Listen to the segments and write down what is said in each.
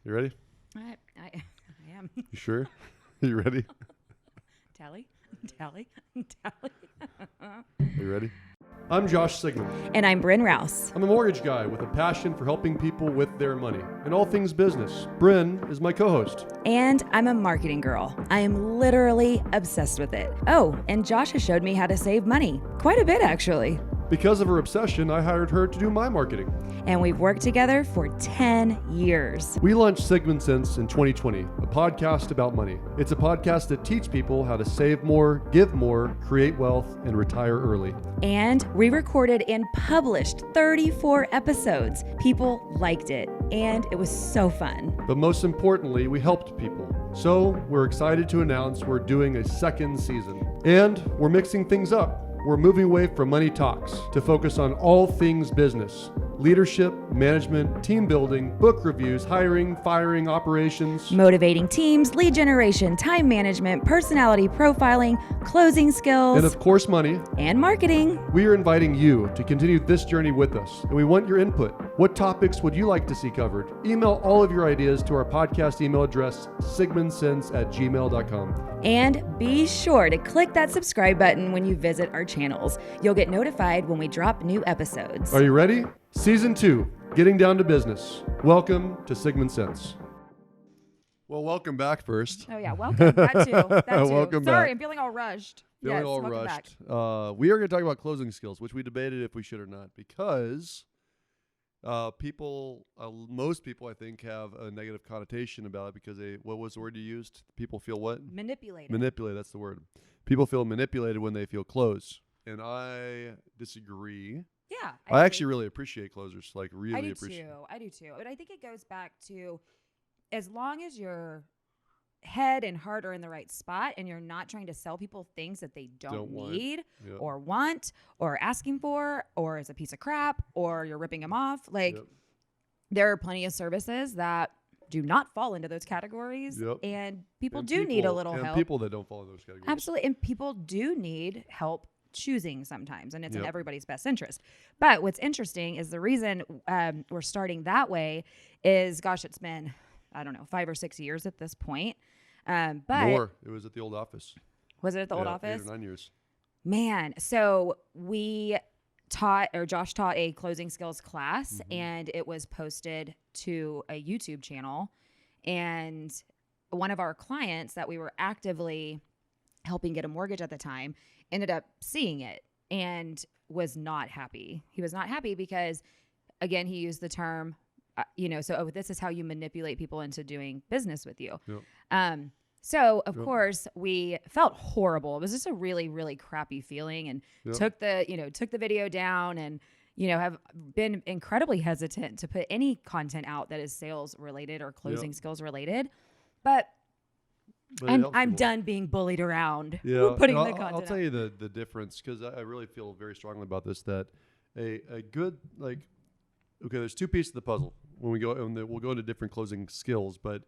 You ready? I am. You sure? You ready? Tally. Are you ready? I'm Josh Sigman. And I'm Brynn Rouse. I'm a mortgage guy with a passion for helping people with their money and all things business. Brynn is my co-host. And I'm a marketing girl. I am literally obsessed with it. Oh, and Josh has showed me how to save money. Quite a bit, actually. Because of her obsession, I hired her to do my marketing. And we've worked together for 10 years. We launched Sigman Sense in 2020, a podcast about money. It's a podcast that teaches people how to save more, give more, create wealth, and retire early. And we recorded and published 34 episodes. People liked it, and it was so fun. But most importantly, we helped people. So we're excited to announce we're doing a second season. And we're mixing things up. We're moving away from money talks to focus on all things business. Leadership, management, team building, book reviews, hiring, firing, operations. Motivating teams, lead generation, time management, personality profiling, closing skills. And of course, money. And marketing. We are inviting you to continue this journey with us, and we want your input. What topics would you like to see covered? Email all of your ideas to our podcast email address, sigmansense@gmail.com. And be sure to click that subscribe button when you visit our channels. You'll get notified when we drop new episodes. Are you ready? Season 2, Getting Down to Business. Welcome to Sigman Sense. Well, welcome back first. Oh yeah, welcome. That too. Welcome Sorry, back. I'm feeling all rushed. Feeling Yes, all welcome rushed. back. We are going to talk about closing skills, which we debated if we should or not, because most people, I think, have a negative connotation about it because what was the word you used? People feel what? Manipulated. Manipulated, that's the word. People feel manipulated when they feel closed. And I disagree. Yeah. I actually really appreciate closers, like really I do appreciate. I do too. But I think it goes back to as long as your head and heart are in the right spot and you're not trying to sell people things that they don't need Yep. or want or asking for or is a piece of crap or you're ripping them off. Like Yep. there are plenty of services that do not fall into those categories. Yep. And people And do need a little and help. people that don't fall in those categories. Absolutely. And people do need help choosing sometimes, and it's in Yep. everybody's best interest. But what's interesting is the reason we're starting that way is, gosh, it's been, I don't know, 5 or 6 years at this point. But More. It was at the old office. was it at the old 8 office? or 9 years. Man, so Josh taught a closing skills class, and it was posted to a YouTube channel. And one of our clients that we were actively helping get a mortgage at the time ended up seeing it and was not happy. He was not happy because, again, he used the term, this is how you manipulate people into doing business with you. Yep. So of Yep. course we felt horrible. It was just a really, really crappy feeling, and Yep. took the video down, and have been incredibly hesitant to put any content out that is sales related or closing skills related. But But it I'm helps people. done done being bullied around. Yeah, putting no, the content I'll tell out. you the difference, because I really feel very strongly about this, that a good, okay, there's 2 pieces of the puzzle when we go, and we'll go into different closing skills, but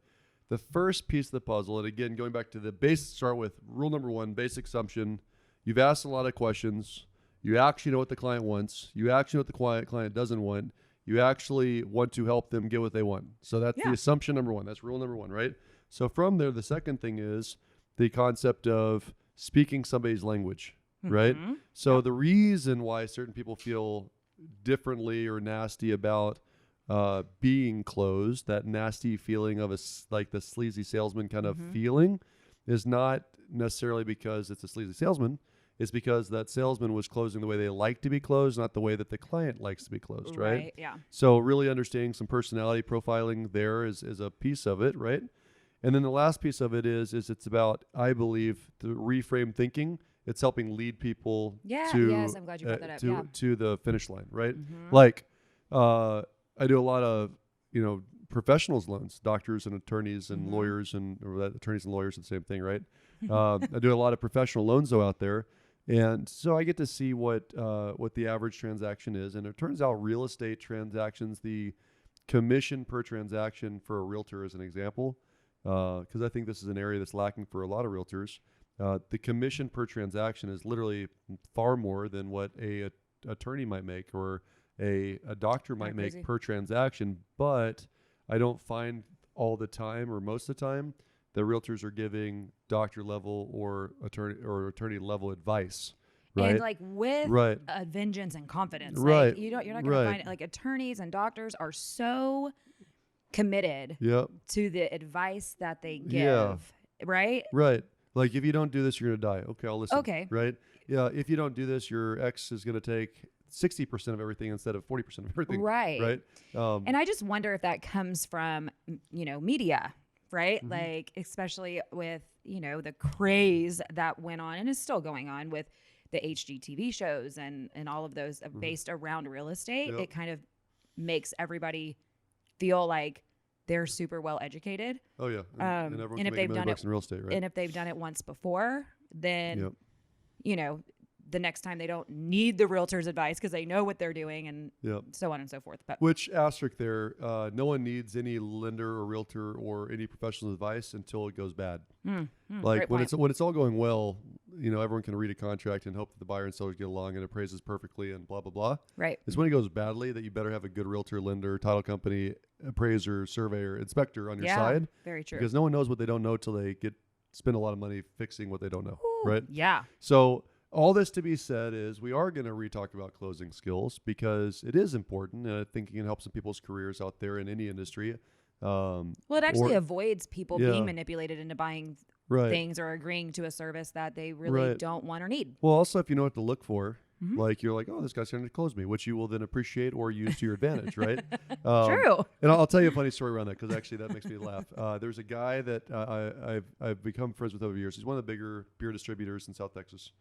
the first piece of the puzzle, and again, going back to the basics, start with rule number 1, basic assumption. You've asked a lot of questions. You actually know what the client wants. You actually know what the client doesn't want. You actually want to help them get what they want. So that's the assumption number 1. That's rule number 1, right? So from there, the second thing is the concept of speaking somebody's language, right? So the reason why certain people feel differently or nasty about being closed, that nasty feeling of like the sleazy salesman kind of feeling, is not necessarily because it's a sleazy salesman. It's because that salesman was closing the way they like to be closed, not the way that the client likes to be closed, right? Yeah. So really understanding some personality profiling there is a piece of it, right? And then the last piece of it is it's about, I believe, the reframe thinking. It's helping lead people to yes, I'm glad you brought that up. to the finish line, right? Like I do a lot of professionals loans, doctors and attorneys and lawyers, attorneys and lawyers are the same thing, right? I do a lot of professional loans though out there, and so I get to see what the average transaction is, and it turns out real estate transactions, the commission per transaction for a realtor, as an example, because I think this is an area that's lacking for a lot of realtors. The commission per transaction is literally far more than what a attorney might make or a doctor might make per transaction, but I don't find all the time or most of the time that realtors are giving doctor level or attorney level advice. Right. And like with Right. a vengeance and confidence. Right. Like you're not going to find it. Like attorneys and doctors are so committed Yep. to the advice that they give. Yeah. Right? Right. Like if you don't do this, you're going to die. Okay, I'll listen. Okay. Right. Yeah. If you don't do this, your ex is going to take 60% of everything instead of 40% of everything. Right. Right. And I just wonder if that comes from, media, right? Mm-hmm. Like, especially with, the craze that went on and is still going on with the HGTV shows and all of those based around real estate. Yep. It kind of makes everybody feel like they're super well educated. Oh yeah. And everyone's and if making they've $1 done million it, in real estate, right? and if they've done it once before, then, Yep. The next time they don't need the realtor's advice because they know what they're doing and Yep. so on and so forth. But Which asterisk there, no one needs any lender or realtor or any professional advice until it goes bad. Like when it's all going well, everyone can read a contract and hope that the buyer and sellers get along and it appraises perfectly and blah, blah, blah. right. It's when it goes badly that you better have a good realtor, lender, title company, appraiser, surveyor, inspector on your side. Very true. Because no one knows what they don't know till they spend a lot of money fixing what they don't know. Ooh, right? Yeah. So all this to be said is we are going to re-talk about closing skills because it is important, and I think it can help some people's careers out there in any industry. Well, it actually avoids people being manipulated into buying things or agreeing to a service that they really don't want or need. Well, also, if you know what to look for, like you're like, oh, this guy's trying to close me, which you will then appreciate or use to your advantage, right? True. And I'll tell you a funny story around that because actually that makes me laugh. There's a guy that I've become friends with over the years. He's one of the bigger beer distributors in South Texas.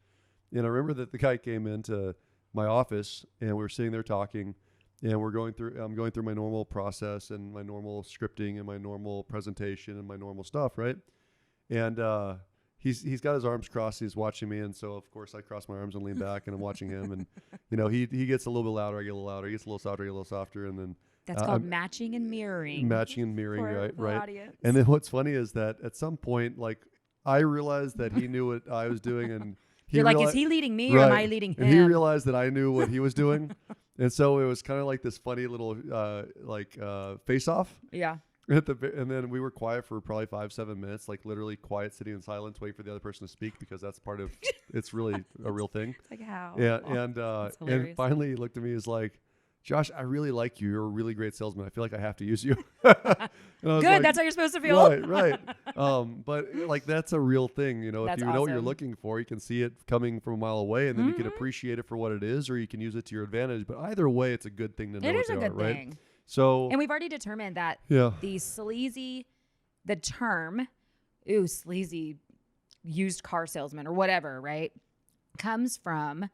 And I remember that the guy came into my office and we were sitting there talking and I'm going through my normal process and my normal scripting and my normal presentation and my normal stuff, right? And he's got his arms crossed, he's watching me, and so of course I cross my arms and lean back and I'm watching him, and he gets a little bit louder, I get a little louder, he gets a little softer, I get a little softer, and then That's called matching and mirroring. Matching and mirroring, for right, the right. audience. And then what's funny is that at some point, like I realized that he knew what I was doing, and You're like, is he leading me or am I leading him? And he realized that I knew what he was doing. And so it was kind of like this funny little face off. Yeah. And then we were quiet for probably 5-7 minutes, like literally quiet, sitting in silence, waiting for the other person to speak because that's part of it's really a real thing. It's like how? Yeah. And finally he looked at me and was like, Josh, I really like you. You're a really great salesman. I feel like I have to use you. Good. Like, That's how you're supposed to feel. Right. But like that's a real thing. If That's you know what you're awesome. looking for, you can see it coming from a mile away, and then you can appreciate it for what it is, or you can use it to your advantage. But either way, it's a good thing to know. It is what a they good are, thing. Right? So, And we've already determined that the term, sleazy used car salesman or whatever, right, comes from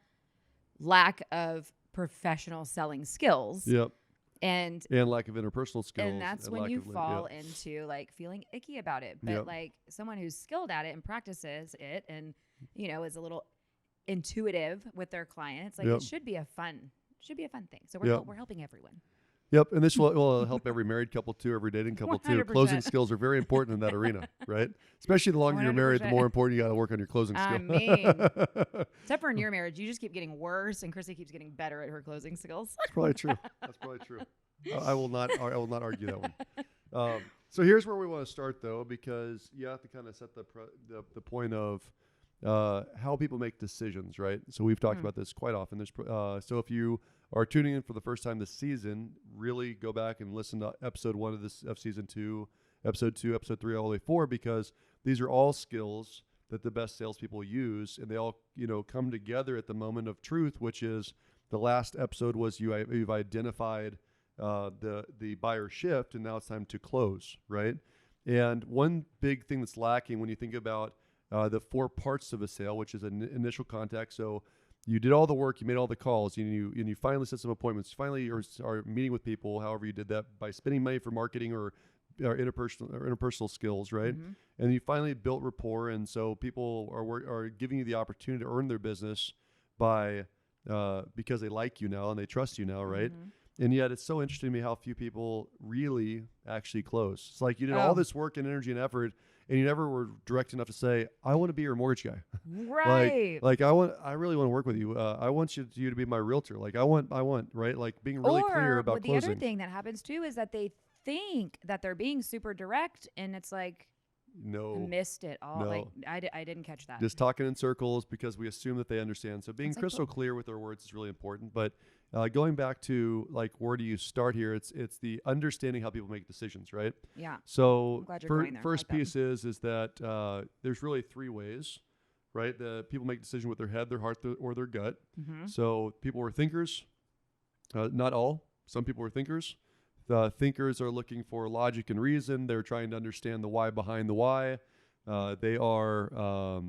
lack of professional selling skills. Yep. And lack of interpersonal skills. And that's when you fall into like feeling icky about it. But like someone who's skilled at it and practices it and, is a little intuitive with their clients, like it should be a fun thing. So we're helping everyone. Yep. And this will help every married couple too, every dating couple too. 100%. Closing skills are very important in that arena, right? Especially the longer you're married, the 100%. more important you got to work on your closing skills. I mean, except for in your marriage, you just keep getting worse, and Chrissy keeps getting better at her closing skills. That's probably true. I will not argue that one. So here's where we want to start, though, because you have to kind of set the point of how people make decisions, right? So we've talked about this quite often. So if you are tuning in for the first time this season, really go back and listen to episode 1 of season 2, episode 2, episode 3, all the way 4, because these are all skills that the best salespeople use, and they all come together at the moment of truth, which is the last episode was you've identified the buyer shift, and now it's time to close, right? And one big thing that's lacking when you think about the 4 parts of a sale, which is an initial contact. So you did all the work, you made all the calls, and you finally set some appointments. Finally, are meeting with people. However, you did that by spending money for marketing or interpersonal skills, right? Mm-hmm. And you finally built rapport, and so people are giving you the opportunity to earn their business by because they like you now and they trust you now, right? Mm-hmm. And yet, it's so interesting to me how few people really actually close. It's like you did all this work and energy and effort, and you never were direct enough to say, "I want to be your mortgage guy." Right. like I really want to work with you. I want you to be my realtor. Like I want, right? Like being really clear about the closing. other thing that happens too is that they think that they're being super direct, and it's like, No. missed it all. No. Like I didn't catch that. Just talking in circles because we assume that they understand. So being It's like, crystal clear with our words is really important. But going back to like, where do you start here? It's the understanding how people make decisions, right? Yeah. So I'm glad you're going there. I first like that. piece is that there's really three ways, right? The people make decisions with their head, their heart, or their gut. Mm-hmm. So people were thinkers. Not all. Some people were thinkers. The thinkers are looking for logic and reason. They're trying to understand the why behind the why. They are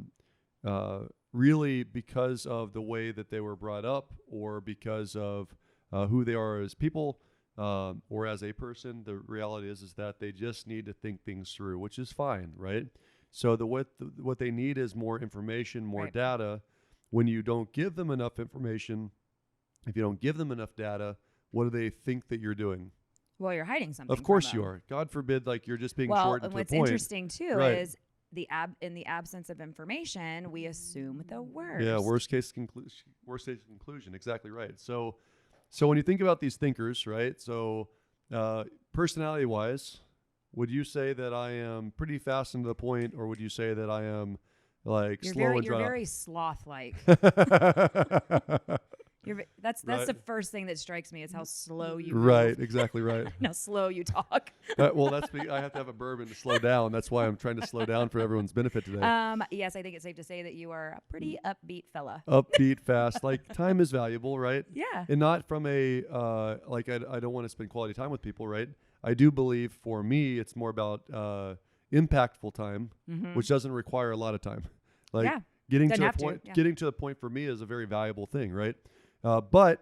really, because of the way that they were brought up, or because of who they are as people, or as a person. The reality is that they just need to think things through, which is fine, right? So what they need is more information, more Right. data. When you don't give them enough information, if you don't give them enough data, what do they think that you're doing? Well, you're hiding something. Of course from you them. are. God forbid, like, you're just being Well, short and and to the what's point. interesting too Right. is in the absence of information, we assume the worst. Yeah, worst case conclusion. Exactly right. So when you think about these thinkers, right? So personality wise, would you say that I am pretty fast and to the point, or would you say that I am like You're slow very, and you're drawn very sloth-like. out? That's Right. the first thing that strikes me is how slow you Right, move exactly right. and how slow you talk. Well, I have to have a bourbon to slow down. That's why I'm trying to slow down for everyone's benefit today. Yes, I think it's safe to say that you are a pretty upbeat fella. Upbeat, fast. Like, time is valuable, right? Yeah. And not from a like, I don't want to spend quality time with people, right? I do believe for me it's more about impactful time, Mm-hmm. which doesn't require a lot of time. Like, Yeah. getting Doesn't to a have to, point, yeah. getting to the point for me is a very valuable thing, right? But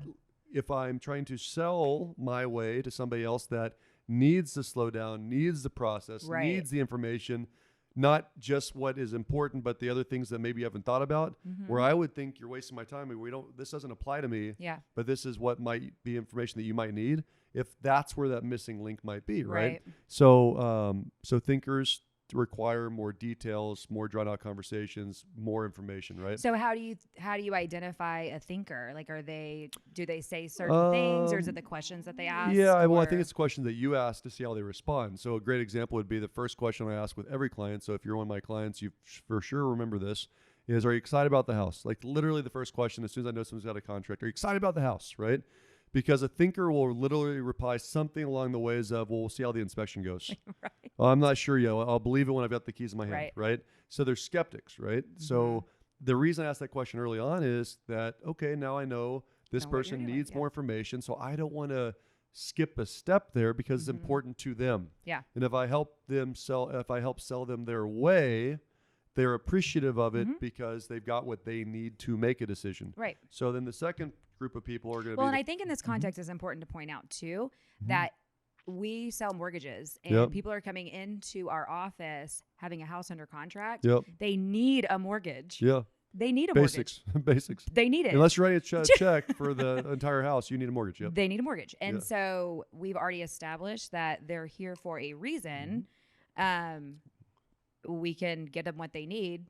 if I'm trying to sell my way to somebody else that needs to slow down, needs the process, Right. needs the information, not just what is important, but the other things that maybe you haven't thought about, where I would think you're wasting my time. This doesn't apply to me, Yeah. but this is what might be information that you might need. If that's where that missing link might be, right? Right. So thinkers require more details, more drawn out conversations, more information, right? So how do you identify a thinker? Like, do they say certain things, or is it the questions that they ask? Yeah, well, I think or- it's a question that you ask to see how they respond. So a great example would be the first question I ask with every client. So if you're one of my clients, you for sure remember this, is, are you excited about the house? Like, literally the first question, as soon as I know someone's got a contract, are you excited about the house, right? Because a thinker will literally reply something along the ways of, well, we'll see how the inspection goes. Right. Well, I'm not sure yet. I'll believe it when I've got the keys in my hand, Right. right? So they're skeptics, right? So the reason I asked that question early on is that, okay, now I know this Know what you're person doing, needs yeah. more information, so I don't want to skip a step there because it's important to them. Yeah. And if I help sell them their way, they're appreciative of it because they've got what they need to make a decision. Right. So then the second group of people are going to Well, be and I think in this context, it's important to point out too that we sell mortgages, and Yep. people are coming into our office having a house under contract. Yep. They need a mortgage. Yeah. They need a Basics. Basics. mortgage. They need it. Unless you're writing a check for the entire house, you need a mortgage. Yep. They need a mortgage. And Yeah. so we've already established that they're here for a reason. We can get them what they need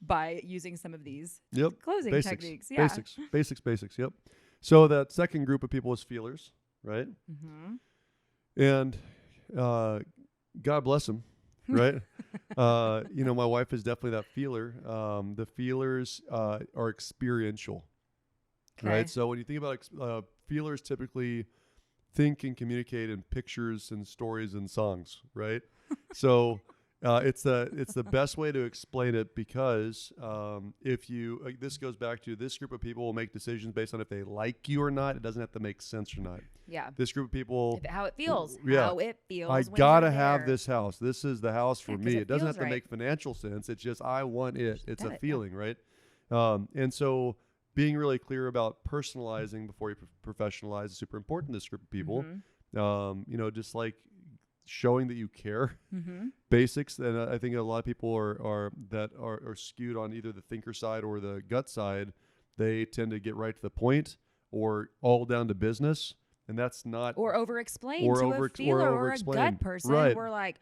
by using some of these Yep. closing Basics. techniques. Yeah. Basics. Yep. So that second group of people is feelers, right? Mm-hmm. And God bless them, right? My wife is definitely that feeler. The feelers are experiential, right? So when you think about feelers, typically think and communicate in pictures and stories and songs, right? So it's the best way to explain it because if you this goes back to this group of people will make decisions based on if they like you or not. It doesn't have to make sense or not. Yeah. This group of people, How it feels. Yeah. How it feels. I when gotta you're have there. this house. This is the house for Yeah, 'cause me. it It doesn't feels have to right. make financial sense. It's just I want it. It's a Got it, yeah. feeling, right? And so being really clear about personalizing before you professionalize is super important to this group of people. Mm-hmm. Just like showing that you care. Mm-hmm. Basics, and I think a lot of people are skewed on either the thinker side or the gut side. They tend to get right to the point or all down to business, and that's not Or over-explain Or to over- a feeler or or a over-explain. gut person. Right. We're like,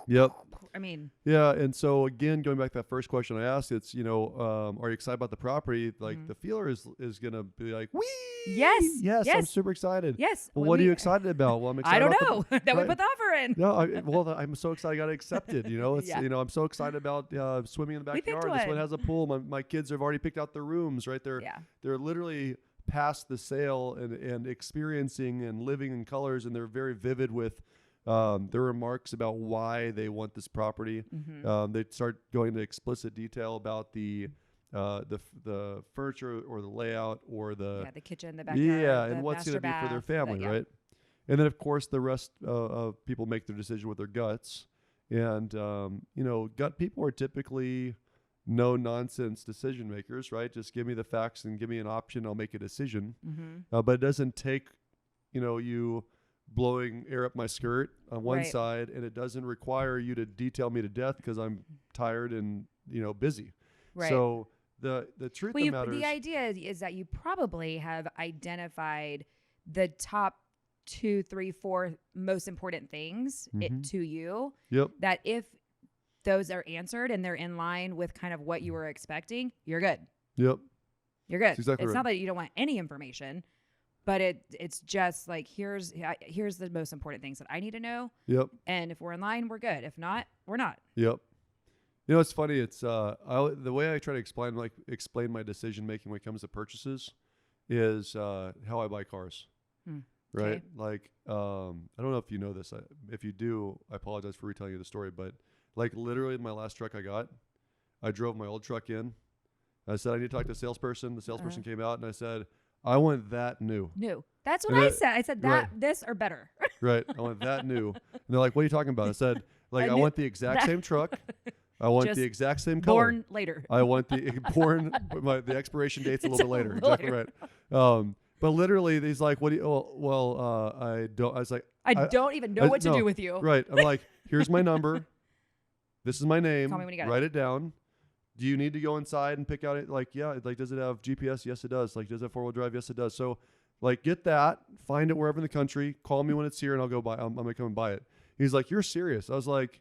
Yep. I mean, Yeah, and so again, going back to that first question I asked, it's are you excited about the property? Like the feeler is gonna be like, wee, yes, yes, I'm yes, super excited. yes. Well, When what are we- you excited about? Well, I'm I excited don't about know that we right. put the offer in. No, I'm so excited I got accepted. It's Yeah. I'm so excited about swimming in the We picked backyard. This one one. has a pool. My kids have already picked out their rooms. Right, Yeah. they're literally past the sale and experiencing and living in colors, and they're very vivid with their remarks about why they want this property. They start going into explicit detail about the furniture or the layout or the kitchen, the backyard, the and what's master going to be for their bath, family, right? And then of course the rest of people make their decision with their guts, and gut people are typically no nonsense decision makers, right? Just give me the facts and give me an option, I'll make a decision. But it doesn't take you blowing air up my skirt on one side, and it doesn't require you to detail me to death because I'm tired and busy. Right. So the truth of the matter the idea is that you probably have identified the top 2, 3, 4 most important things to you. Yep. That if those are answered and they're in line with kind of what you were expecting, you're good. Yep. You're good. That's exactly It's right. not that you don't want any information, but it's just like here's the most important things that I need to know. Yep. And if we're in line, we're good. If not, we're not. Yep. It's funny. It's the way I try to explain my decision making when it comes to purchases is how I buy cars. Right? Okay. Like I don't know if you know this. If you do, I apologize for retelling you the story, but like literally my last truck I got, I drove my old truck in. I said I need to talk to a salesperson. The salesperson came out and I said, I want that new. New. That's what And I said. I said that this or better. Right. I want that new. And they're like, what are you talking about? I said, like, I knew want the exact same truck. I want Just the exact same color. Born later. I want the the expiration date's a little bit later. Exactly right. But literally, he's like, "What do you?" I don't. I was like, I don't even know what to no, do with you. Right. I'm like, here's my number. This is my name. Call me when you got Write it down. Do you need to go inside and pick out it? Like, yeah. Like, does it have GPS? Yes, it does. Like, does it have 4-wheel drive? Yes, it does. So, like, get that. Find it wherever in the country. Call me when it's here, and I'll go buy. I'm gonna come and buy it. He's like, you're serious? I was like,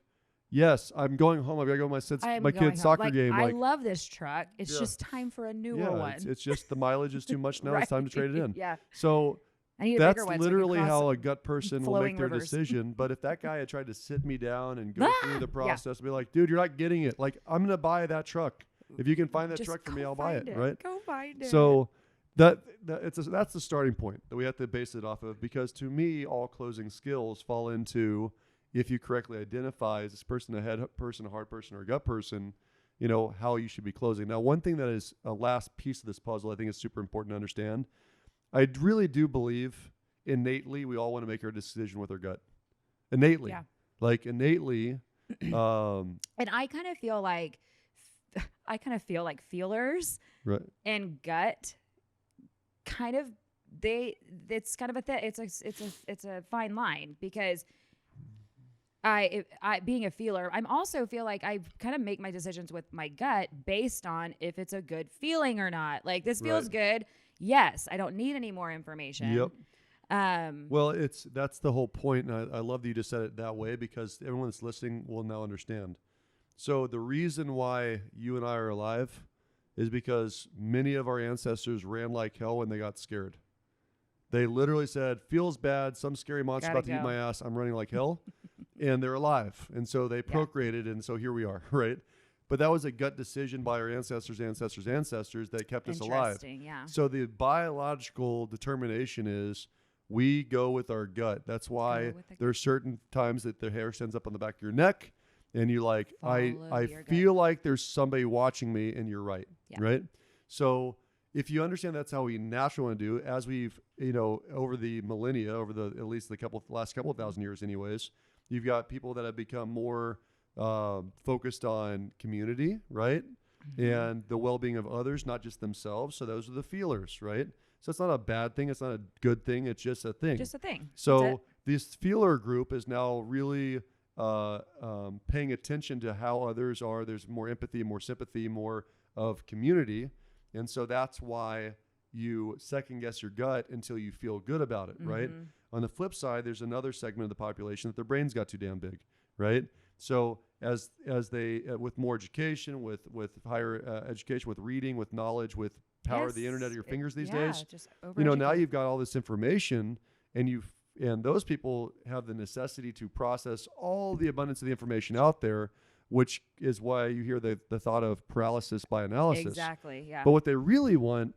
yes. I'm going home. I've got to go to my kid's soccer game. I love this truck. It's just time for a newer one. It's just the mileage is too much now. It's time to trade it in. Yeah. So I need a that's bigger one so I can literally cross how a gut person will make their rivers. decision. But if that guy had tried to sit me down and go through the Yeah. process and be like, dude, you're not getting it. Like, I'm going to buy that truck. If you can find that Just truck for go me, I'll buy find it. Right? Go find it. So that's the starting point that we have to base it off of, because to me, all closing skills fall into, if you correctly identify, is this person a head person, a heart person, or a gut person, how you should be closing. Now, one thing that is a last piece of this puzzle I think is super important to understand. I really do believe innately we all want to make our decision with our gut. Innately. Yeah. Like innately. And I kind of feel like feelers Right. and gut kind of it's kind of it's a fine line, because I being a feeler, I'm also feel like I kind of make my decisions with my gut based on if it's a good feeling or not. Like, this feels good. Yes, I don't need any more information. Yep. Well, that's the whole point, and I love that you just said it that way, because everyone that's listening will now understand. So the reason why you and I are alive is because many of our ancestors ran like hell when they got scared. They literally said, feels bad, some scary monster Gotta about to eat go. my ass, I'm running like hell. And they're alive. And so they procreated, and so here we are, right? But that was a gut decision by our ancestors that kept us alive. Interesting, yeah. So the biological determination is we go with our gut. That's why there are certain times that the hair stands up on the back of your neck, and you're like, I feel like there's somebody watching me, and you're right, right? So if you understand that's how we naturally want to do, as we've, over the millennia, over the at least the last couple of thousand years anyways, you've got people that have become more focused on community, right? And the well-being of others, not just themselves. So those are the feelers, right? So it's not a bad thing. It's not a good thing. It's just a thing. Just a thing. So this feeler group is now really paying attention to how others are. There's more empathy, more sympathy, more of community. And so that's why you second guess your gut until you feel good about it, right? On the flip side, there's another segment of the population that their brains got too damn big, right? So as they with more education, with higher education, with reading, with knowledge, with power of the internet at your fingers these days, just now you've got all this information, and those people have the necessity to process all the abundance of the information out there, which is why you hear the thought of paralysis by analysis. Exactly. Yeah. But what they really want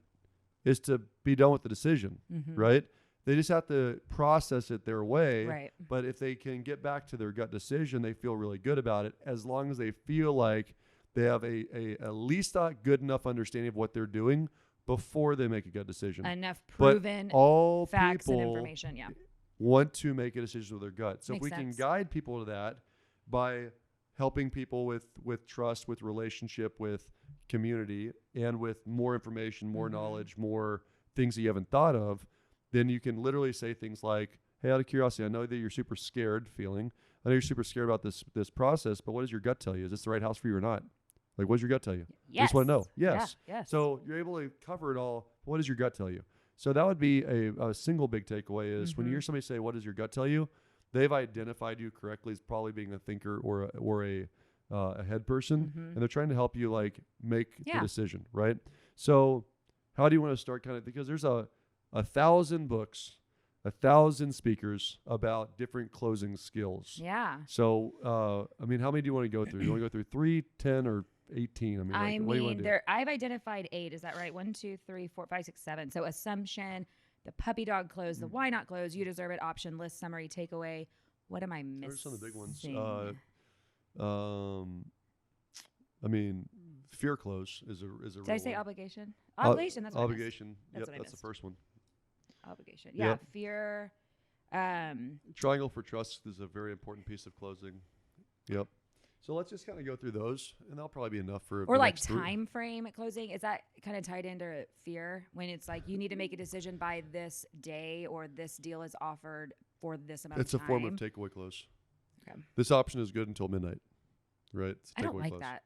is to be done with the decision, Mm-hmm. right? They just have to process it their way. Right. But if they can get back to their gut decision, they feel really good about it, as long as they feel like they have a at least a good enough understanding of what they're doing before they make a gut decision. Enough proven all facts and people information. Yeah. want to make a decision with their gut. So Makes if we sense. can guide people to that by helping people with trust, with relationship, with community, and with more information, more Mm-hmm. knowledge, more things that you haven't thought of, then you can literally say things like, hey, out of curiosity, I know that you're super scared feeling. I know you're super scared about this process, but what does your gut tell you? Is this the right house for you or not? Like, what does your gut tell you? Yes. I just want to know. Yes. Yeah, yes. So you're able to cover it all. What does your gut tell you? So that would be a single big takeaway is when you hear somebody say, what does your gut tell you? They've identified you correctly as probably being a thinker or a head person, and they're trying to help you like make the decision, right? So how do you want to start because there's a 1,000 books, 1,000 speakers about different closing skills. Yeah. So, how many do you want to go through? You want to go through 3, 10, or 18? What do you want to do? I've identified 8. Is that right? 1, 2, 3, 4, 5, 6, 7. So assumption, the puppy dog close, the why not close, you deserve it, option, list, summary, takeaway. What am I missing? There's some of the big ones. Fear close is a Did I real say one. obligation? Obligation. That's what I missed. obligation. That's what I That's the missed. first one. Obligation. Yeah. Yep. Fear. Triangle for trust is a very important piece of closing. Yep. So let's just kind of go through those, and that'll probably be enough for Or the like next group. time frame at closing. Is that kind of tied into fear when it's like you need to make a decision by this day or this deal is offered for this amount It's of a time? form of takeaway close. Okay. This option is good until midnight, right? It's a I don't takeaway like close. that.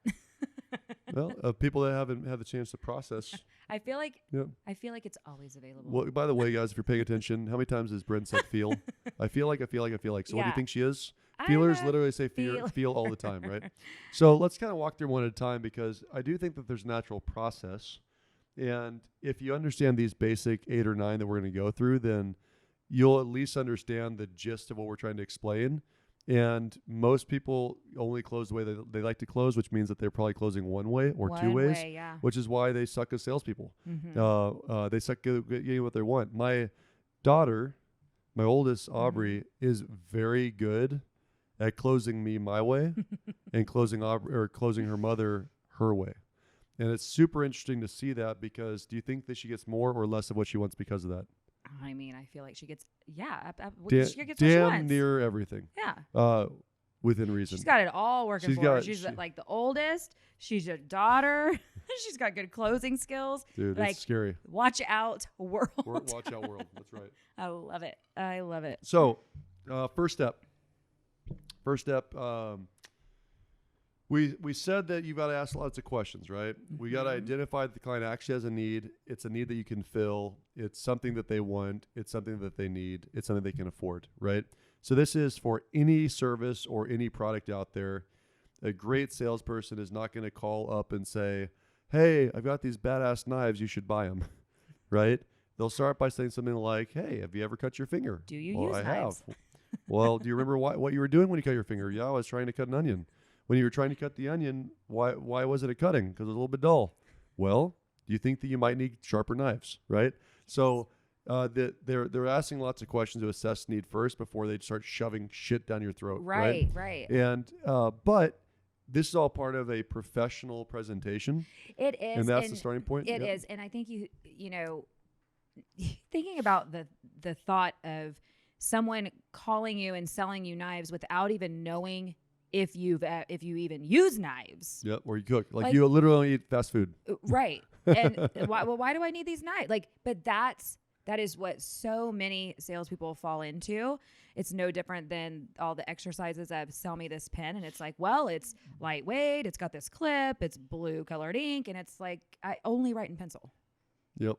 Well, people that haven't had the chance to process. I feel like Yep. it's always available. Well, by the way, guys, if you're paying attention, how many times has Brynn said feel? I feel like. So what do you Yeah. think she is? I'm Feelers a literally say feel all the time, right? So let's kind of walk through one at a time because I do think that there's a natural process. And if you understand these basic 8 or 9 that we're going to go through, then you'll at least understand the gist of what we're trying to explain. And most people only close the way they like to close, which means that they're probably closing one way or two ways, yeah. which is why they suck as salespeople. Mm-hmm. They suck at getting what they want. My daughter, my oldest, Aubrey, is very good at closing me my way and closing her mother her way. And it's super interesting to see that because do you think that she gets more or less of what she wants because of that? I mean, I feel like she gets she gets what she Damn wants. near everything. Yeah. Within reason. She's got it all working for her. She's like the oldest. She's a daughter. She's got good closing skills. Dude, like, it's scary. Watch out, world. Watch out, world. That's right. I love it. I love it. So, first step. We said that you've got to ask lots of questions, right? We got to identify that the client actually has a need. It's a need that you can fill. It's something that they want. It's something that they need. It's something they can afford, right? So this is for any service or any product out there. A great salesperson is not going to call up and say, hey, I've got these badass knives. You should buy them, right? They'll start by saying something like, hey, have you ever cut your finger? Do you Well, use I knives? have. Well, do you remember what you were doing when you cut your finger? Yeah, I was trying to cut an onion. When you were trying to cut the onion, why wasn't it cutting? Because it was a little bit dull. Well, do you think that you might need sharper knives, right? So they're asking lots of questions to assess need first before they start shoving shit down your throat. Right. And but this is all part of a professional presentation. It is. And that's the starting point. It is. And I think you know, thinking about the thought of someone calling you and selling you knives without even knowing if you even use knives. Yeah, or you cook. Like you literally eat fast food. Right. And why do I need these knives? But that is what so many salespeople fall into. It's no different than all the exercises of sell me this pen. And it's like, well, it's lightweight. It's got this clip. It's blue colored ink. And it's like, I only write in pencil. Yep.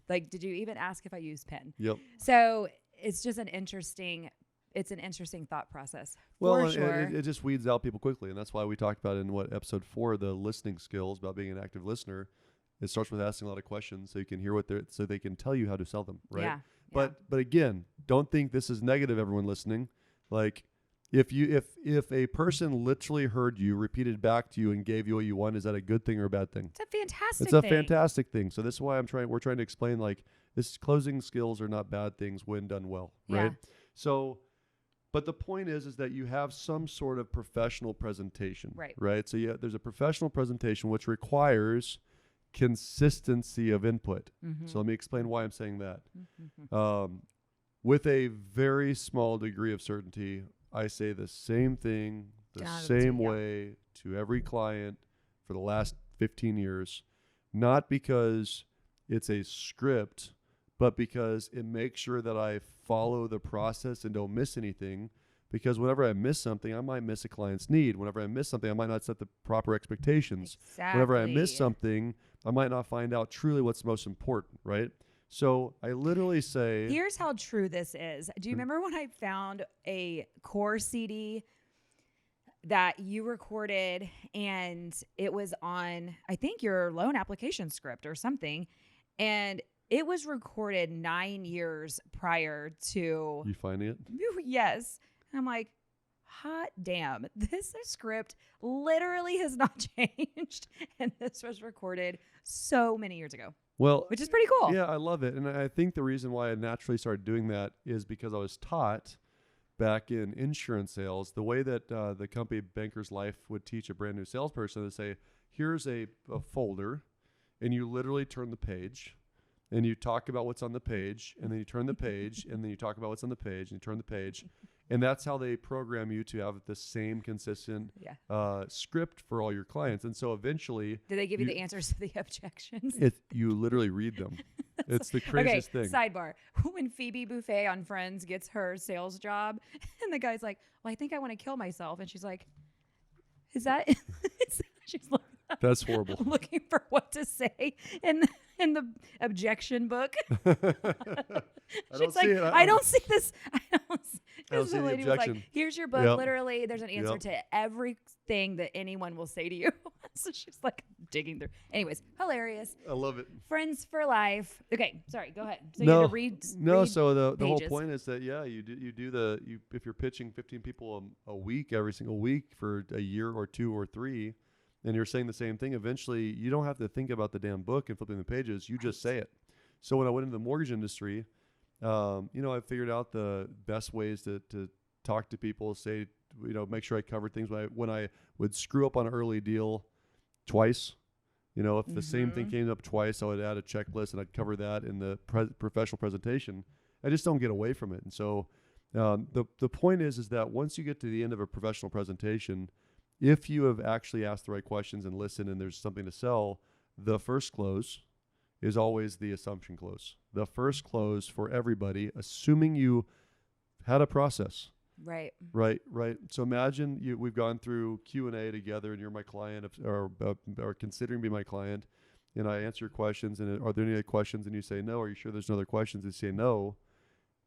Like, did you even ask if I use pen? Yep. So it's just an interesting it's an interesting thought process. Well, for and sure. it just weeds out people quickly, and that's why we talked about in episode 4, the listening skills about being an active listener. It starts with asking a lot of questions so you can hear so they can tell you how to sell them, right? Yeah. But again, don't think this is negative, everyone listening. Like if a person literally heard you, repeated back to you, and gave you what you want, is that a good thing or a bad thing? It's a fantastic It's a thing. fantastic thing. So this is why we're trying to explain, like, this closing skills are not bad things when done well, right? Yeah. So, but the point is that you have some sort of professional presentation, right? So there's a professional presentation which requires consistency of input. Mm-hmm. So let me explain why I'm saying that. Mm-hmm. With a very small degree of certainty, I say the same thing the same way to every client for the last 15 years, not because it's a script, but because it makes sure that I follow the process and don't miss anything. Because whenever I miss something, I might miss a client's need. Whenever I miss something, I might not set the proper expectations. Exactly. Whenever I miss something, I might not find out truly what's most important, right? So I literally say... Here's how true this is. Do you remember when I found a core CD that you recorded and it was on, I think, your loan application script or something, and it was recorded 9 years prior to... You finding it? Yes. I'm like, hot damn, this script literally has not changed. And this was recorded so many years ago. Well, which is pretty cool. Yeah, I love it. And I think the reason why I naturally started doing that is because I was taught back in insurance sales, the way that the company Banker's Life would teach a brand new salesperson to say, here's a folder, and you literally turn the page, and you talk about what's on the page, and then you turn the page, and then you talk about what's on the page, and you turn the page. And that's how they program you to have the same consistent script for all your clients. And so eventually... Do they give you the answers to the objections? You literally read them. It's the craziest thing. Sidebar. When Phoebe Buffet on Friends gets her sales job, and the guy's like, well, I think I want to kill myself. And she's like, is that... She's like, that's horrible. Looking for what to say in the objection book. She's like, I don't see this. I don't see the lady was like, here's your book. Yep. Literally, there's an answer to everything that anyone will say to you. So she's like digging through. Anyways, hilarious. I love it. Friends for life. Okay, sorry. Go ahead. So no, you have to read. So the whole point is that if you're pitching 15 people a week every single week for a year or 2 or 3. And you're saying the same thing, eventually you don't have to think about the damn book and flipping the pages. You just say it. So when I went into the mortgage industry, I figured out the best ways to talk to people, say, make sure I covered things. When I would screw up on an early deal twice, if the same thing came up twice, I would add a checklist and I'd cover that in the professional presentation. I just don't get away from it. And so the point is that once you get to the end of a professional presentation, if you have actually asked the right questions and listened and there's something to sell, the first close is always the assumption close. The first close for everybody, assuming you had a process. Right. So imagine we've gone through Q&A together and you're my client or considering being my client, and I answer your questions, and are there any other questions? And you say no. Are you sure there's no other questions? And you say no.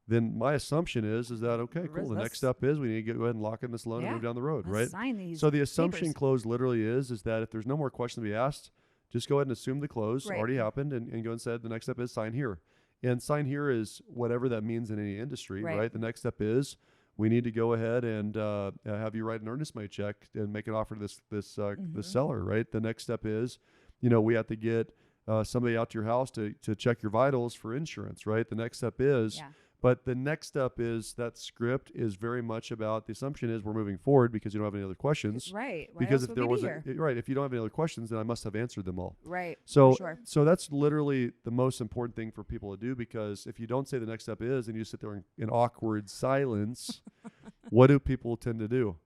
Then my assumption is that, okay, cool. The next step is we need to go ahead and lock in this loan and move down the road, right? Sign these so the assumption papers. close literally is that if there's no more questions to be asked, just go ahead and assume the close already happened and go and say the next step is sign here. And sign here is whatever that means in any industry, right? The next step is we need to go ahead and have you write an earnest money check and make an offer to this seller, right? The next step is, we have to get somebody out to your house to check your vitals for insurance, right? The next step is... But the next step is that script is very much about the assumption is we're moving forward because you don't have any other questions. Right. Because if there wasn't, if you don't have any other questions, then I must have answered them all. Right. So that's literally the most important thing for people to do, because if you don't say the next step is and you sit there in awkward silence, what do people tend to do?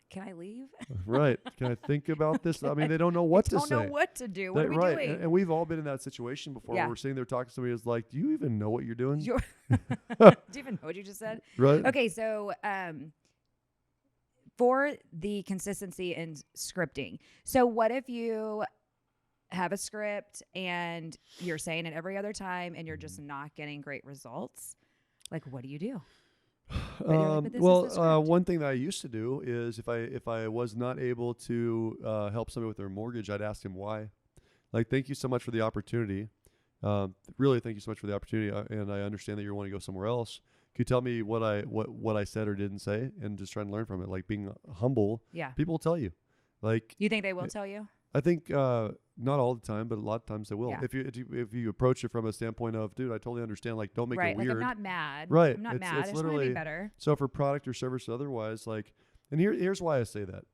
Can I leave? Right. Can I think about this? I mean, they don't know what to say. Don't know what to do. What are we doing? And we've all been in that situation before where we're sitting there talking to somebody who's like, do you even know what you're doing? Do you even know what you just said? Right. Okay, so for the consistency in scripting. So what if you have a script and you're saying it every other time and you're just not getting great results? Like, what do you do? But they're like, but this is the script. One thing that I used to do is if I was not able to help somebody with their mortgage, I'd ask him why. Like, thank you so much for the opportunity. Really, thank you so much for the opportunity, and I understand that you want to go somewhere else. Can you tell me what I said or didn't say, and just try and learn from it? Like, being humble. Yeah. People will tell you. Like, You think they will tell you? I think not all the time, but a lot of times they will. Yeah. If you approach it from a standpoint of, dude, I totally understand. Like, don't make Right. it weird. Like, I'm not mad. Right. I'm not It's mad. I just want to literally- be better. So for product or service otherwise, like, and here's why I say that.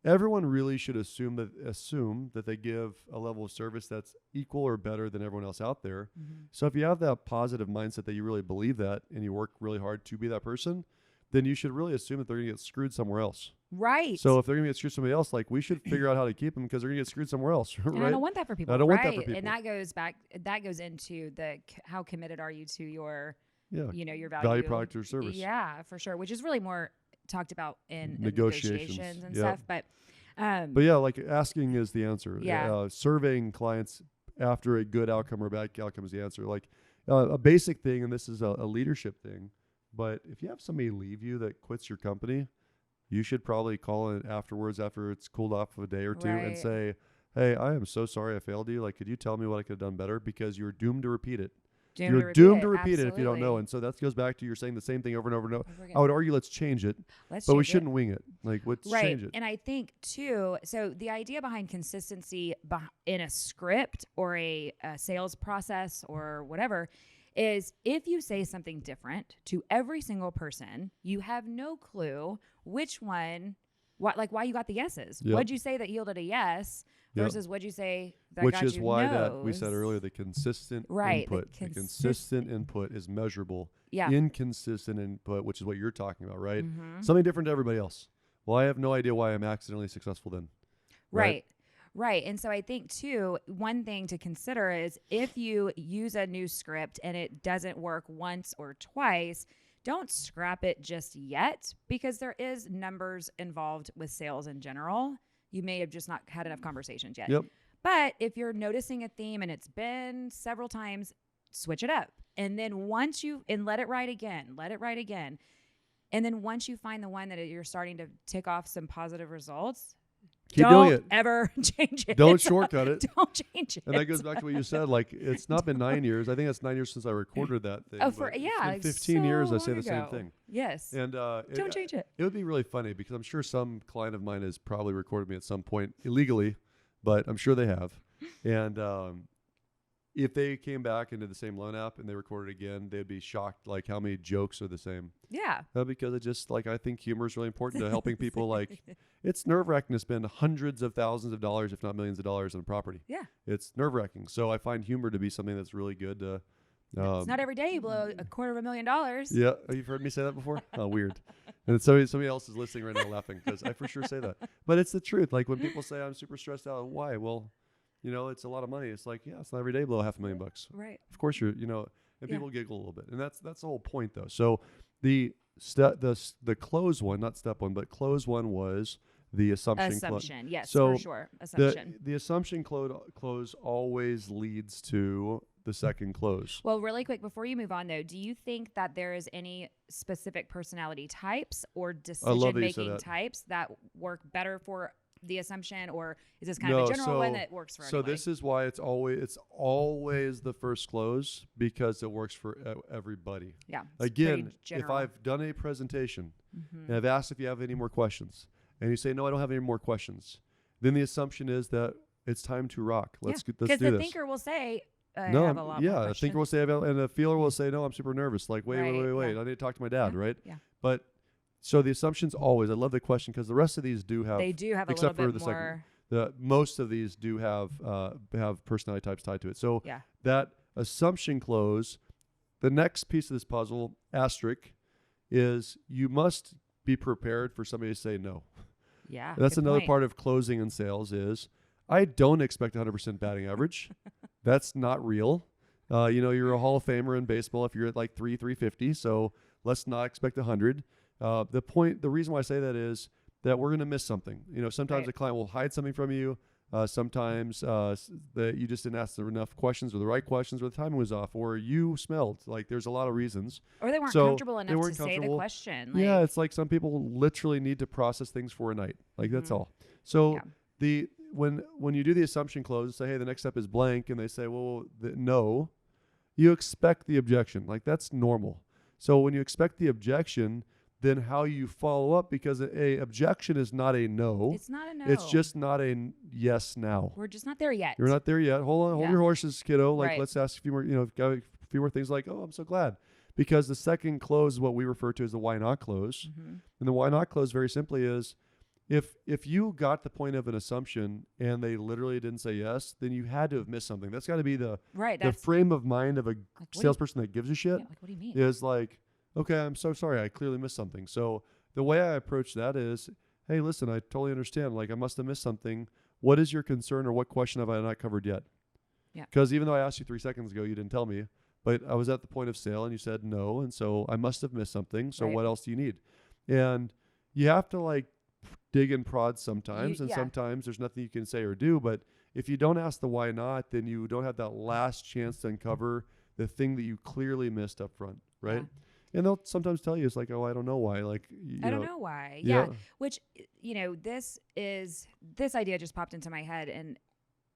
Everyone really should assume that they give a level of service that's equal or better than everyone else out there. Mm-hmm. So if you have that positive mindset that you really believe that and you work really hard to be that person, then you should really assume that they're going to get screwed somewhere else. Right. So if they're going to get screwed somebody else, like, we should figure out how to keep them because they're going to get screwed somewhere else, right? And I don't want that for people. I don't want right? that for people. And that goes into how committed are you to your, Yeah. your Value, product, or service. Yeah, for sure. Which is really more talked about in Negotiations. and Yeah. stuff. But yeah, like, asking is the answer. Yeah. Surveying clients after a good outcome or a bad outcome is the answer. Like, a basic thing, and this is a leadership thing, but if you have somebody leave you that quits your company, you should probably call it afterwards after it's cooled off for a day or two and Right. say, hey, I am so sorry I failed you. Like, could you tell me what I could have done better? Because you're doomed to repeat it. You're doomed to repeat it if you don't know. Absolutely. And so that goes back to you're saying the same thing over and over and over. Over again. I would argue let's change it, Let's but we change it. shouldn't wing it. Like, let's Right. change it. And I think too, so the idea behind consistency in a script or a sales process or whatever is if you say something different to every single person, you have no clue which one, why you got the yeses. Yep. What'd you say that yielded a yes Yep. versus what'd you say that Which got is you why that no's? we said earlier, the consistent Right, the input. The consistent input is measurable. Yeah. Inconsistent input, which is what you're talking about, right? Mhm. Something different to everybody else. Well, I have no idea why I'm accidentally successful then. Right. Right. And so I think too, one thing to consider is if you use a new script and it doesn't work once or twice, don't scrap it just yet because there is numbers involved with sales in general. You may have just not had enough conversations yet. Yep. But if you're noticing a theme and it's been several times, switch it up. And then let it ride again. And then once you find the one that you're starting to tick off some positive results, Keep don't doing it. ever change it. Don't shortcut it. Don't change it. And that goes back to what you said. Like, it's not been 9 years. I think it's 9 years since I recorded that thing. Oh, but yeah, it's been like 15 years. so I say long the same ago. thing. Yes. And Don't change it. It would be really funny because I'm sure some client of mine has probably recorded me at some point illegally, but I'm sure they have. And if they came back into the same loan app and they recorded again, they'd be shocked, like, how many jokes are the same. Yeah. Because it just, like, I think humor is really important to helping people. Like, it's nerve-wracking to spend hundreds of thousands of dollars, if not millions of dollars, on property. Yeah. It's nerve-wracking. So I find humor to be something that's really good to. It's not every day you blow $250,000. Yeah, you've heard me say that before. Oh, weird. And somebody else is listening right now laughing because I for sure say that. But it's the truth. Like, when people say I'm super stressed out, why? Well, it's a lot of money. It's like, yeah, it's not every day blow $500,000. Right. Of course and Yeah. people giggle a little bit, and that's the whole point though. So the close one, not step one, but close one was the assumption. Assumption. Yes, So for sure. Assumption. The assumption close always leads to the second close. Well, really quick, before you move on, though, do you think that there is any specific personality types or decision-making types that work better for the assumption, or is this kind of a general one that works for everybody? So this is why it's always the first close, because it works for everybody. Yeah. Again, if I've done a presentation and I've asked if you have any more questions, and you say, no, I don't have any more questions, then the assumption is that it's time to rock. Let's do this. Because the thinker will say, I have a lot more questions. A thinker will say, and a feeler will say, no, I'm super nervous. Like, wait. Yeah. I need to talk to my dad, right? Yeah. But so the assumption's always, I love the question because the rest of these do have. They do have a except little for bit the more. second. Most of these do have personality types tied to it. So Yeah. that assumption close, the next piece of this puzzle, asterisk, is you must be prepared for somebody to say no. Yeah. That's good another point. part of closing in sales is I don't expect 100% batting average. That's not real. You're a Hall of Famer in baseball if you're at like 350. So let's not expect 100. The reason why I say that is that we're going to miss something. Sometimes Right. a client will hide something from you. Sometimes that you just didn't ask enough questions or the right questions or the timing was off or you smelled. Like there's a lot of reasons. Or they weren't So comfortable they enough weren't to say the comfortable. question. Yeah, it's like some people literally need to process things for a night. Like that's all. So when you do the assumption close, say, hey, the next step is blank, and they say, well, no, you expect the objection. Like that's normal. So when you expect the objection, then how you follow up, because a objection is not a no. It's not a no. It's just not a yes now. We're just not there yet. You're not there yet. Hold on, hold your horses, kiddo. Like Right. let's ask a few more, got a few more things like, oh, I'm so glad. Because the second close is what we refer to as the why not close. And the why not close very simply is if you got the point of an assumption and they literally didn't say yes, then you had to have missed something. That's got to be the frame of mind of a salesperson that gives a shit. Yeah, like, what do you mean? Is like, okay, I'm so sorry. I clearly missed something. So the way I approach that is, hey, listen, I totally understand. Like I must have missed something. What is your concern or what question have I not covered yet? Yeah. Because even though I asked you 3 seconds ago, you didn't tell me, but I was at the point of sale and you said no. And so I must have missed something. So what else do you need? And you have to like dig and prod sometimes. And sometimes there's nothing you can say or do. But if you don't ask the why not, then you don't have that last chance to uncover the thing that you clearly missed up front. Right. And they'll sometimes tell you, it's like, oh, I don't know why. Like, I don't know why. Yeah. Which, this idea just popped into my head, and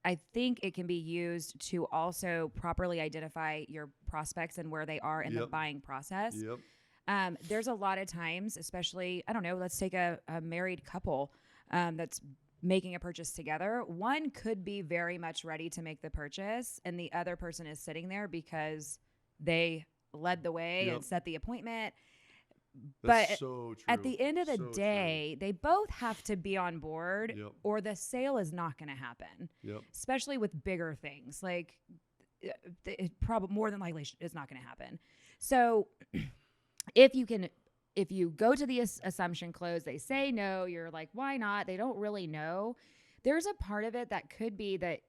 I think it can be used to also properly identify your prospects and where they are in the buying process. There's a lot of times, especially, I don't know, let's take a married couple that's making a purchase together. One could be very much ready to make the purchase, and the other person is sitting there because they led the way and set the appointment. That's so true. At the end of the day, they both have to be on board or the sale is not going to happen, especially with bigger things. Like it probably more than likely is not going to happen. So if you go to the assumption close, they say no, you're like, why not? They don't really know. There's a part of it that could be that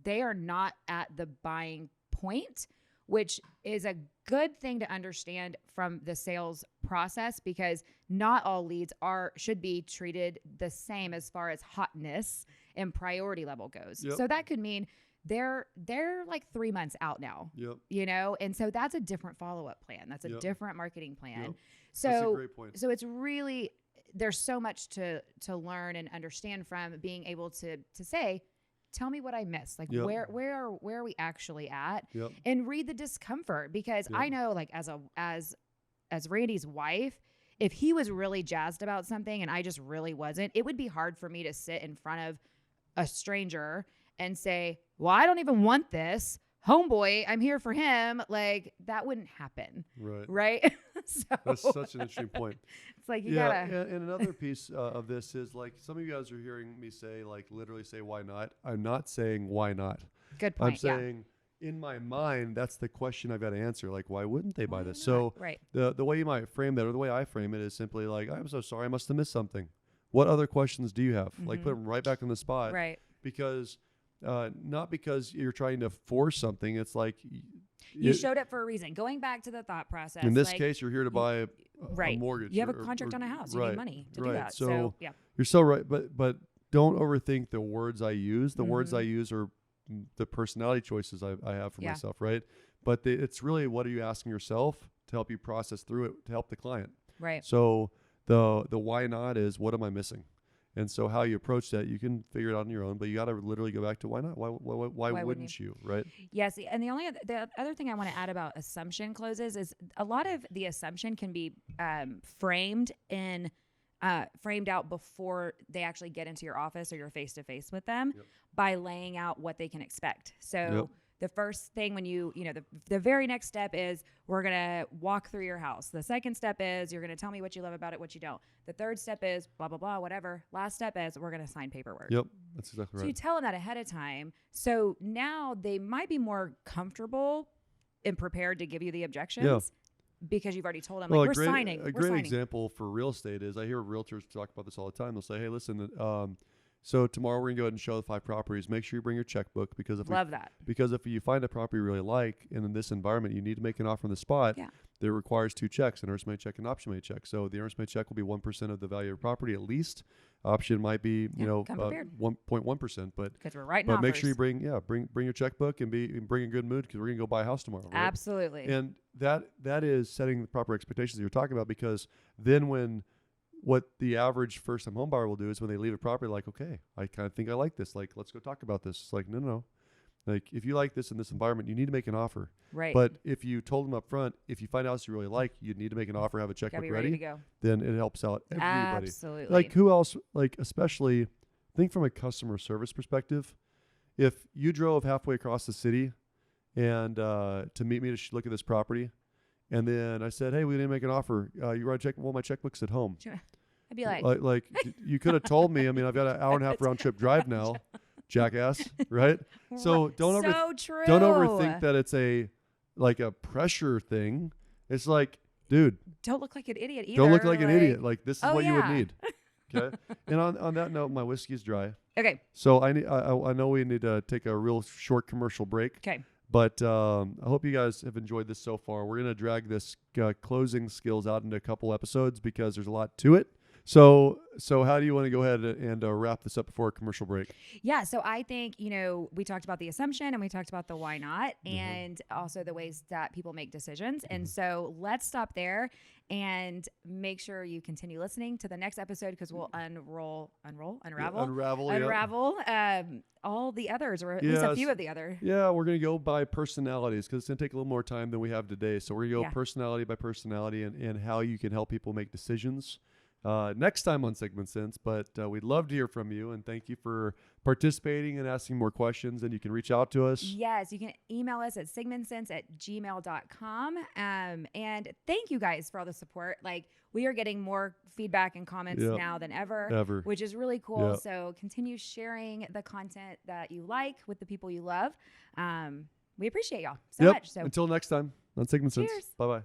they are not at the buying point, which is a good thing to understand from the sales process, because not all leads should be treated the same as far as hotness and priority level goes. So that could mean they're like 3 months out now, and so that's a different follow-up plan. That's a different marketing plan. So that's a great point. So it's really, there's so much to learn and understand from being able to say, tell me what I missed. Like where are we actually at? And read the discomfort, because I know, like as Randy's wife, if he was really jazzed about something and I just really wasn't, it would be hard for me to sit in front of a stranger and say, well, I don't even want this. Homeboy, I'm here for him. Like that wouldn't happen. Right. So that's such an interesting point. It's like you gotta. And another piece of this is, like, some of you guys are hearing me say, like, literally say, why not? I'm not saying why not. Good point. I'm saying in my mind, that's the question I've got to answer. Like, why wouldn't they buy this? Not? So the way you might frame that, or the way I frame it, is simply like, I'm so sorry, I must have missed something. What other questions do you have? Like, put them right back on the spot. Right. Because not because you're trying to force something. It's like you showed up for a reason. Going back to the thought process. In this case, you're here to buy a mortgage. You have a contract on a house. You need money to do that. So you're so right. But don't overthink the words I use. The words I use are the personality choices I have for myself, right? But it's really, what are you asking yourself to help you process through it, to help the client. Right. So the why not is, what am I missing? And so how you approach that, you can figure it out on your own, but you got to literally go back to why not? Why wouldn't you? Right? Yes. And the other thing I want to add about assumption closes is a lot of the assumption can be framed out before they actually get into your office or you're face to face with them by laying out what they can expect. So the first thing when the very next step is, we're going to walk through your house. The second step is, you're going to tell me what you love about it, what you don't. The third step is blah, blah, blah, whatever. Last step is, we're going to sign paperwork. Yep. That's exactly right. So you tell them that ahead of time. So now they might be more comfortable and prepared to give you the objections because you've already told them, we're signing. A great example for real estate is, I hear realtors talk about this all the time. They'll say, hey, listen, so tomorrow we're gonna go ahead and show the 5 properties. Make sure you bring your checkbook, because if you find a property you really like, and in this environment you need to make an offer on the spot, that requires 2 checks, an earnest money check and option money check. So the earnest money check will be 1% of the value of your property at least. Option might be, come prepared. 1.1%, but Because we're writing but offers. make sure you bring your checkbook and bring a good mood because we're gonna go buy a house tomorrow. Right? Absolutely. And that is setting the proper expectations that you're talking about, because then what the average first time home buyer will do is when they leave a property, like, okay, I kind of think I like this. Like, let's go talk about this. It's like, no. Like, if you like this in this environment, you need to make an offer. Right. But if you told them up front, if you find a house you really like, you need to make an offer, have a checkbook Gotta be ready to go. then it helps out everybody. Absolutely. Like, who else, like, especially think from a customer service perspective. If you drove halfway across the city and to meet me to look at this property, and then I said, hey, we didn't make an offer. You want to check? Well, my checkbook's at home. Sure. I'd be like, you could have told me. I mean, I've got an hour and a half round trip drive now, jackass, right? So don't true. don't overthink that it's a pressure thing. It's like, dude, don't look like an idiot either. don't look like an idiot. Like, this is what you would yeah. need. Okay. And on that note, my whiskey's dry. Okay. So I know we need to take a real short commercial break. Okay. But I hope you guys have enjoyed this so far. We're going to drag this closing skills out into a couple episodes because there's a lot to it. So how do you want to go ahead and wrap this up before a commercial break? Yeah. So I think, we talked about the assumption and we talked about the why not, and also the ways that people make decisions. And so let's stop there and make sure you continue listening to the next episode, because we'll unravel all the others, or at least a few of the other. Yeah, we're going to go by personalities because it's going to take a little more time than we have today. So we're going to go personality by personality and how you can help people make decisions. Next time on Sigman Sense, but we'd love to hear from you, and thank you for participating and asking more questions. And you can reach out to us. Yes, you can email us at sigmansense@gmail.com. And thank you guys for all the support. Like, we are getting more feedback and comments now than ever, which is really cool. Yep. So continue sharing the content that you like with the people you love. We appreciate y'all so much. So until next time on Sigman Sense. Bye-bye.